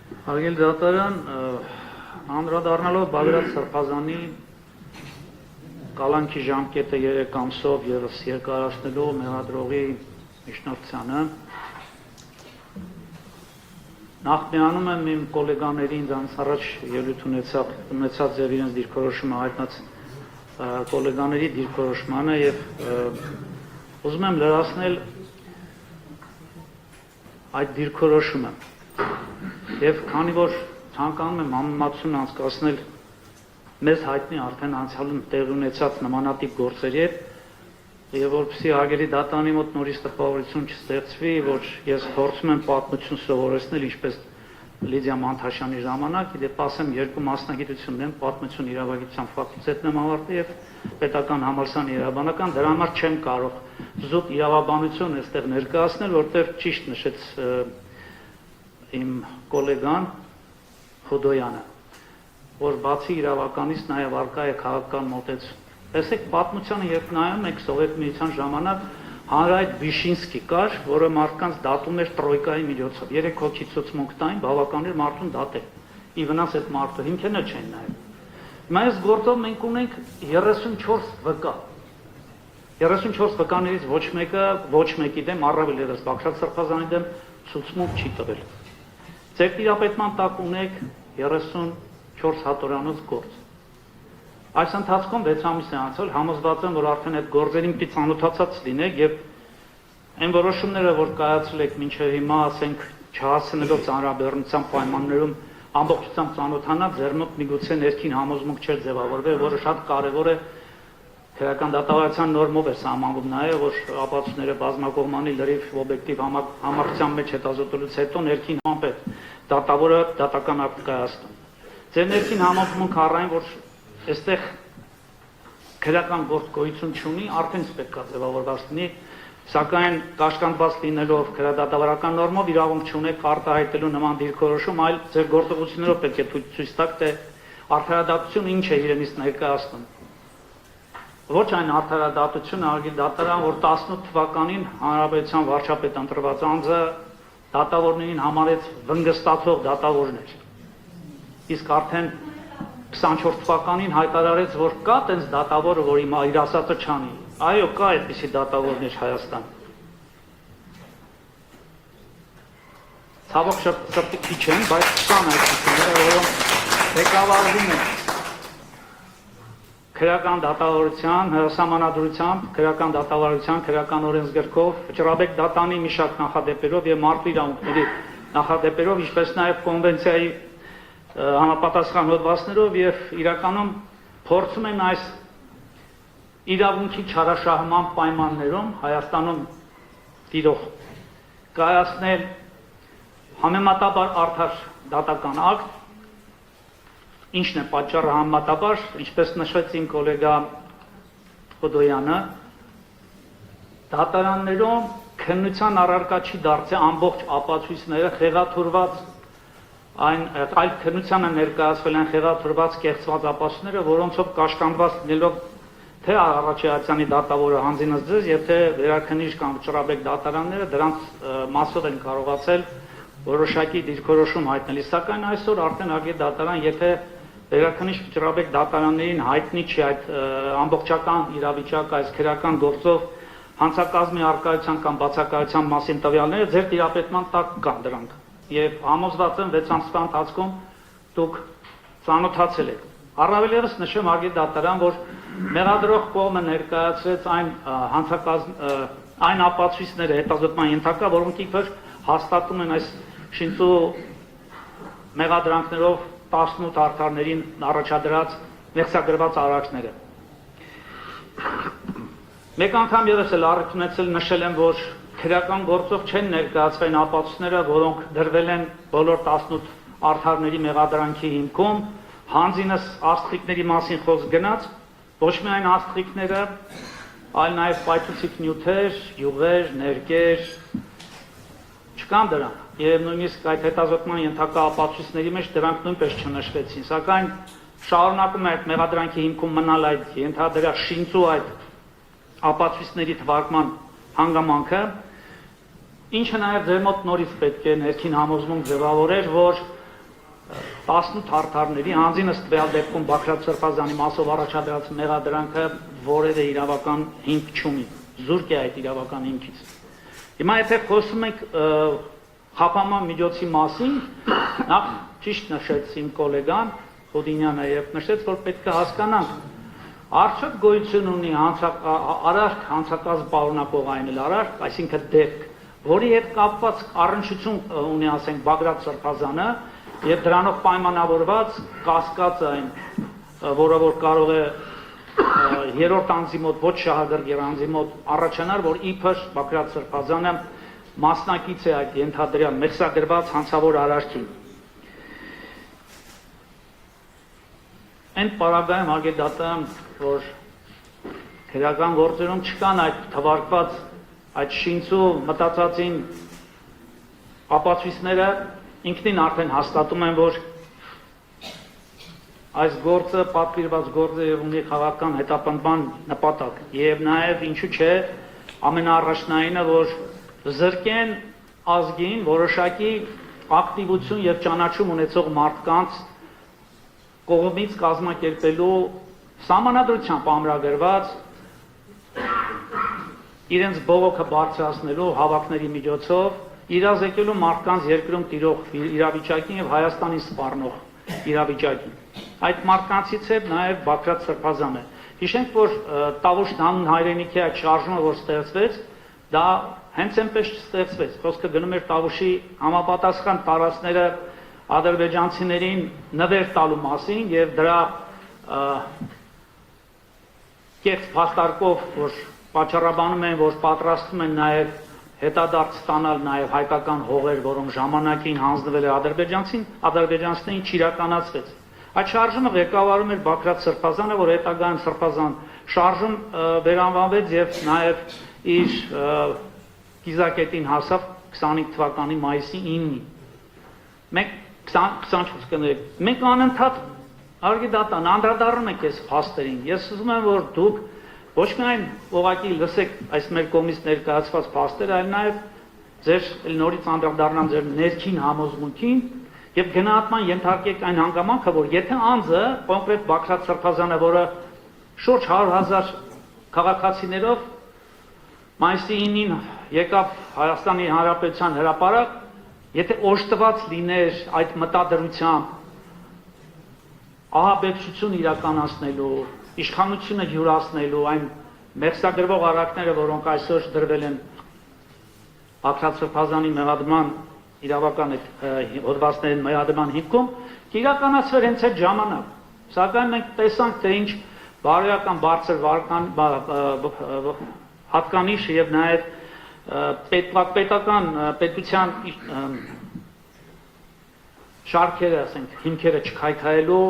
Հարգելի դատարան, անդրադառնալով Բագրատ Սրբազանի կալանքի ժամկետը 3 ամսով ևս երկարացնելու մեղադրողի միջնորդությանը, նախ միանում եմ իմ գոլեգաների ինձանց առաջ ելույթ ունեցած եւ իրենց դիրքորոշումը հայտնած գոլեգաների դիրքորոշմանը եւ ուզում եմ լրացնել այդ դիրքորոշումը եւ քանի որ ցանկանում եմ համեմատություն անցկացնել մեզ հայտնի արդեն անցյալում տեղի ունեցած նմանատիպ գործերի հետ եւ որպեսզի հարգելի դատարանի մոտ նորից տպավորություն չստեղծվի, որ ես փորձում եմ պատմություն սովորեցնել ինչպես Լիդիա Մանթաշյանի ժամանակ, իդեպ ասեմ երկու մասնագիտություն ունեմ, պատմություն իրավագիտության ֆակուլտետն եմ ավարտել եւ պետական համալսարանի իրավաբանական, դրա համար չեմ կարող զուտ իրավաբանություն այստեղ ներկայացնել, որտեղ ճիշտ նշեց իմ գոլեգան Խոդոյանը, որ բացի իրավականից նաև արկա է քաղաքական մոտեցում։ Տեսեք, պատմությանը երբ նայում եք Սովետ միության ժամանակ հանրայդ Վիշինսկի կար, որը մարդկանց դատում էր տրոյկայի միջոցով։ 3 հոգի ցուցմունք տային, բավական էր մարդուն դատել։ Ի վնաս այդ մարդու հիմքերն էլ չեն նայում։ Հիմա այս գործով մենք ունենք 34 վկա։ 34 վկաներից ոչ մեկի դեմ առավել ևս Բագրատ Սրբազանի դեմ ցուցմունք չի տվել։ Ձեր տիրապետման տակ ունեք 34 հատորանոց գործ։ Այս ընթացքում 6 ամիս է անցել, համոզված եմ, որ արդեն այդ գործերին պիտի ծանոթացած լինեք եւ այն որոշումները, որ կայացրել եք մինչեւ հիմա, ասենք, չհասնելով ծանրաբեռնության պայմաններում ամբողջությամբ ծանոթանալ, ձեր մոտ միգուցե ներքին համոզմունք չէր ձևավորվել, որը շատ կարեւոր է քրեական դատավարության նորմով է սահմանվում նաեւ, որ ապացույցները բազմակողմանի լրիվ օբյեկտիվ համակցության մեջ հետազոտելուց հետո ներքին համապետ դատավորը դատական ակտ կայացնում։ Ձեր ներքին համոզմունքը առայն, որ այստեղ քրեական գործ գոյություն չունի, արդեն պետք է ձևավորված լինի, սակայն կաշկանդված լինելով քրեադատավարական նորմով իրավունք չունեք արտահայտելու նման դիրքորոշում, այլ ձեր գործողություններով պետք է ցույց տաք, թե արդարադատությունը ինչ է իրենից ներկայացնում։ Ոչ այն արդարադատությունը, հարգելի դատարան, որ 18 թվականին հանրապետության վարչապետ ընտրված անձը դատավորներին համարեց վնգստացող դատավորներ։ Իսկ արդեն 24 թվականին հայտարարեց, որ կա տենց դատավորը, որ հիմա իր ասածը չանի։ Այո, կա այդպիսի դատավորներ Հայաստան։ Ցավոք սրտի քիչ են, բայց կան այդպիսիները, որոնք ղեկավարվում են քրեական դատավարության, հրասահմանադրությամբ, քրեական դատավարության, քրեական օրենսգրքով, Վճռաբեկ դատանի մի շարք նախադեպերով եւ մարդու իրավունքների նախադեպերով, ինչպես նաեւ կոնվենցիայի համապատասխան հոդվածներով եւ իրականում փորձում են այս իրավունքի չարաշահման պայմաններում Հայաստանում տիրող կայացնել համեմատաբար արդար դատական ակտ, ինչն է պատճառը համեմատաբար, ինչպես նշեց իմ գոլեգա Խոդոյանը, դատարաններում քննության առարկա չի դարձել ամբողջ ապացույցները խեղաթուրված այլ քննությանը ներկայացվել են խեղաթուրված կեղծված ապացույցները, որոնցով կաշկանդված լինելով թե Արարչյանի դատավորը հանձինս ձեզ եւ թե վերաքննիչ կամ Վճռաբեկ դատարանները դրանց մասով են կարողացել որոշակի դիրքորոշում հայտնել, սակայն այսօր արդեն ագի դատարան, եթե վերաքննիչ Վճռաբեկ դատարաններին հայտնի չի այդ ամբողջական իրավիճակը այս քրեական գործով հանցակազմի առկայության կամ բացակայության մասին տվյալները ձեր տիրապետման տակ կան դրանք եւ համոզված եմ 6 ամսվա ընթացքում դուք ծանոթացել եք։ Առավել ևս նշեմ ագի դատարան, որ մեղադրող կողմը ներկայացրեց այն ապացույցները հետազոտման ենթակա, որոնք իբր հաստատում են այս շինծու մեղադրանքներով 18 արդարներին առաջադրած մեղսագրված արարքները։ Մեկ անգամ ևս էլ առիթ ունեցել նշել եմ, որ քրեական գործով չեն ներկայացվել ապացույցները, որոնք դրվել են բոլոր 18 արդարների մեղադրանքի հիմքում, հանձինս աստղիկների մասին խոսք գնաց, ոչ միայն աստղիկները, այլ նաև պայթուցիկ նյութեր, յուղեր, ներկեր, չկան դրանք, եւ նույնիսկ այդ հետազոտման ենթակա ապացույցների մեջ դրանք նույնպես չնշվեցին, սակայն շարունակում է այդ մեղադրանքի հիմքում մնալ այդ ենթադրյալ շինծու այդ ապացույցների թվարկման հանգամանքը, ինչը նաև ձեր մոտ նորից պետք է ներքին համոզմունք ձևավորեր, որ 18 հարթարների հանձինս տվյալ դեպքում Բաքրատ Սրբազանի մասով առաջադրած մեղադրանքը որևէ իրավական հիմք չունի, զուրկ է այդ իրավական հիմքից։ Հիմա եթե խոսում ենք խափանման միջոցի մասին, նախ ճիշտ նշեց իմ գոլեգան Խոդինյանը եւ նշեց, որ պետք է հասկանանք, արդյոք գոյություն ունի արարք հանցակազմ պարունակող այն էլ արարք, այսինքն դեպք, որի հետ կապված առնչություն ունի, ասենք, Բագրատ Սրբազանը եւ դրանով պայմանավորված կասկած այն, որը որ կարող է երրորդ անձի մոտ, ոչ շահագրգիռ անձի մոտ առաջանար, որ իբր Բագրատ Սրբազանը մասնակից է այդ ենթադրյալ մեղսագրված հանցավոր արարքին։ Այն պարագայում հարգեդատեմ, որ քրեական գործերում չկան այդ թվարկված այդ շինցու մտածածին ապացույցները ինքնին արդեն հաստատում են, որ այս գործը պատվիրված գործ է եւ ունի խաղաղական հետապնդման նպատակ եւ նաեւ ինչու՞ չէ ամենաառաջնայինը, որ զրկեն ազգին որոշակի ակտիվություն եւ ճանաչում ունեցող մարդկանց կողմից կազմակերպելու սահմանադրությամբ ամրագրված իրենց բողոքը բարձրացնելու հավաքների միջոցով իրազեկելու մարդկանց երկրում տիրող իրավիճակին եւ Հայաստանին սպառնող իրավիճակին։ Այդ մարդկանցից է նաեւ Բաքրատ Սրբազանը։ Հիշենք, որ Տավուշ հանուն հայրենիքի այդ շարժումը, որ ստեղծվեց, դա հենց այնպես չստեղծվեց։ Խոսքը գնում էր Տավուշի համապատասխան տարածքները ադրբեջանցիներին նվեր տալու մասին եւ դրա կեղծ փաստարկով, որ պատճառաբանում են, որ պատրաստում են նաեւ հետադարձ ստանալ նաեւ հայկական հողեր, որոնք ժամանակին հանձնվել է ադրբեջանցիներին չիրականացվեց։ Այդ շարժումը ղեկավարում էր Բաքրատ Սրբազանը, որ հետագայում Սրբազան շարժում վերանվանվեց եւ նաեւ իր կիզակետին հասավ 25 թվականի մայիսի 9-ին։ Մենք 24 կներեք։ Մենք անընդհատ արգեդատան անդրադառնում ենք այս փաստերին։ Ես ուզում եմ, որ դուք ոչ միայն ուղղակի լսեք այս մեր կողմից ներկայացված փաստերը, այլ նաեւ ձեր նորից անդրադառնամ ձեր ներքին համոզմունքին եւ գնահատման ենթարկեք այն հանգամանքը, որ եթե անձը կոնկրետ Բաքրատ Սրբազանը, որը շուրջ 100,000 քաղաքացիներով մայիսի 9-ին եկավ Հայաստանի Հանրապետության հրապարակ, եթե օժտված լիներ այդ մտադրությամբ ահաբեկչություն իրականացնելու, իշխանությունը յուրացնելու այն մեղսագրվող արարքները, որոնք այսօր դրվել են Բաքրատ Սրբազանի մեղադրման իրավական հոդվածների մեղադրման հիմքում, կիրականացվեր հենց այդ ժամանակ։ Սակայն մենք տեսանք, թե ինչ բարոյական բարձր հատկանիշ եւ նաեւ պետության շարքերը, ասենք, հիմքերը չքայքայելու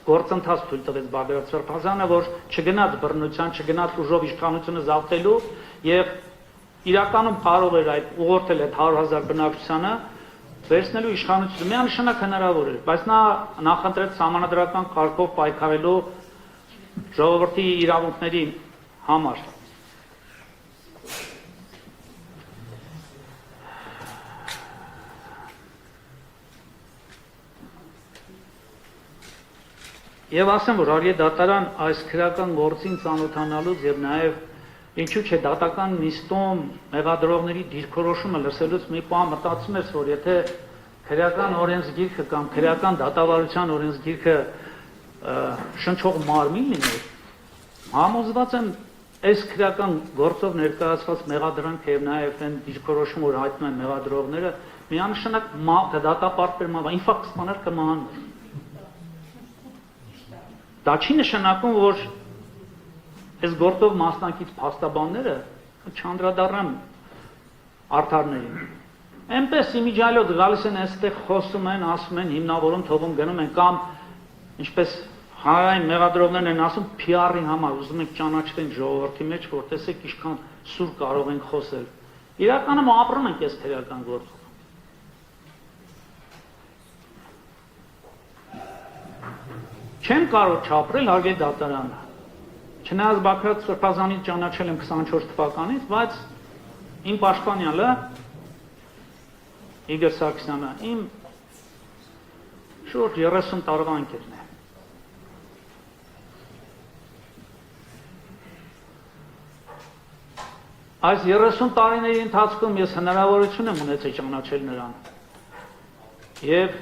գործընթաց թույլ տվեց Բագրատ Սրբազանը, որ չգնաց բռնության, չգնաց ուժով իշխանությունը զավթելու եւ իրականում կարող էր այդ ուղղորդել այդ 100,000 բնակչությանը վերցնելու իշխանությունը միանշանակ հնարավոր էր, բայց նա նախընտրեց սահմանադրական կարգով պայքարելու ժողովրդի իրավունքների համար։ Եվ ասեմ, որ արգեդատարան այս քրեական գործին ծանոթանալուց եւ նաեւ ինչու՞ չէ դատական նիստում մեղադրողների դիրքորոշումը լսելուց մի բան մտածում ես, որ եթե քրեական օրենսգիրքը կամ քրեական դատավարության օրենսգիրքը շնչող մարմին լիներ, համոզված եմ այս քրեական գործով ներկայացված մեղադրանքը եւ նաեւ այն դիրքորոշումը, որ հայտնում են մեղադրողները, միանշանակ դատապարտվեր, ինֆակտ սպաներ կմահանար։ Դա չի նշանակում, որ այս գործով մասնակից փաստաբանները չանդրադառնան արդարներին։ Այնպես իմիջիալոց գալիս են այստեղ խոսում են, ասում են, հիմնավորում, թողում գնում են կամ ինչպես հանրային մեղադրողներն են ասում PR-ի համար, ուզում ենք ճանաչվենք ժողովրդի մեջ, որ տեսեք ինչքան սուր կարող ենք խոսել։ Իրականում ապրում ենք այս քրեական գործով։ Չեմ կարող չապրել արգեդատարանը։ Չնայած Բաքրատ Սրբազանին ճանաչել եմ 24 թվականից, բայց իմ պաշտպանյալը Իգոր Սարգսյանը իմ շուրջ 30 տարվա ընկերն է։ Այս 30 տարիների ընթացքում ես հնարավորություն եմ ունեցել ճանաչել նրան եւ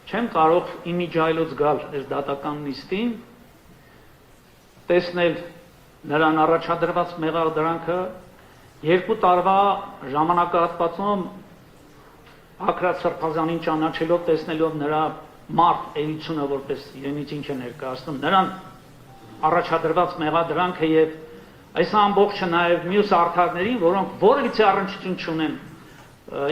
չեմ կարող իմիջայլոց գալ այս դատական նիստին, տեսնել նրան առաջադրված մեղադրանքը, 2 տարվա ժամանակահատվածում Աքրատ Սրբազանին ճանաչելով, տեսնելով նրա մարդ էությունը, որպես իրենից ինչ է ներկայացնում, նրան առաջադրված մեղադրանքը եւ այս ամբողջը նաեւ մյուս արդարներին, որոնք որևիցե առնչություն չունեն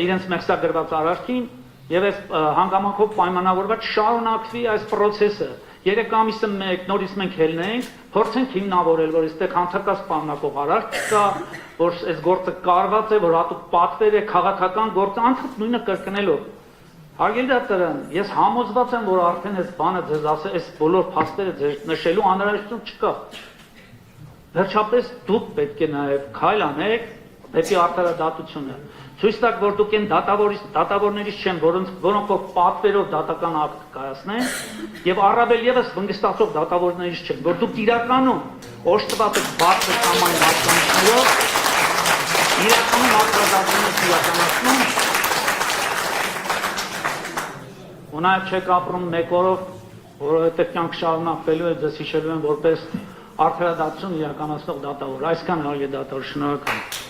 իրենց մեղսագրված արարքին, եւ այս հանգամանքով պայմանավորված շարունակվի այս process-ը 3 ամիսը մեկ նորից մենք ելնենք, փորձենք հիմնավորել, որ այստեղ հանցակաց սպառնակող արարք չկա, որ այս գործը կարված է, որ հատուկ պատվեր է, քաղաքական գործը, անցած նույնը կրկնելով։ Հարգելի դատարան, ես համոզված եմ, որ արդեն այս բանը ձեզ ասել, այս բոլոր փաստերը ձեզ նշելու անհրաժեշտություն չկա։ Վերջապես դուք պետք է նաեւ քայլ անեք դեպի արդարադատությունը։ Ցույց տաք, որ դուք այն դատավորներից չեն, որոնք պատվերով դատական ակտ կայացնեն, եւ առավել եւս վնգստացող դատավորներից չեն, որ դուք իրականում օժտված եք բարձր համայն հաշվարկներով, իրականում արդարադատությունը իրականացնում, ու նաեւ չեք ապրում մեկ օրով, որովհետեւ կյանք շարունակվելու է, ձեզ հիշելու են որպես արդարադատություն իրականացնող դատավոր։ Այսքան հարգելի դատավոր, շնորհակալ եմ։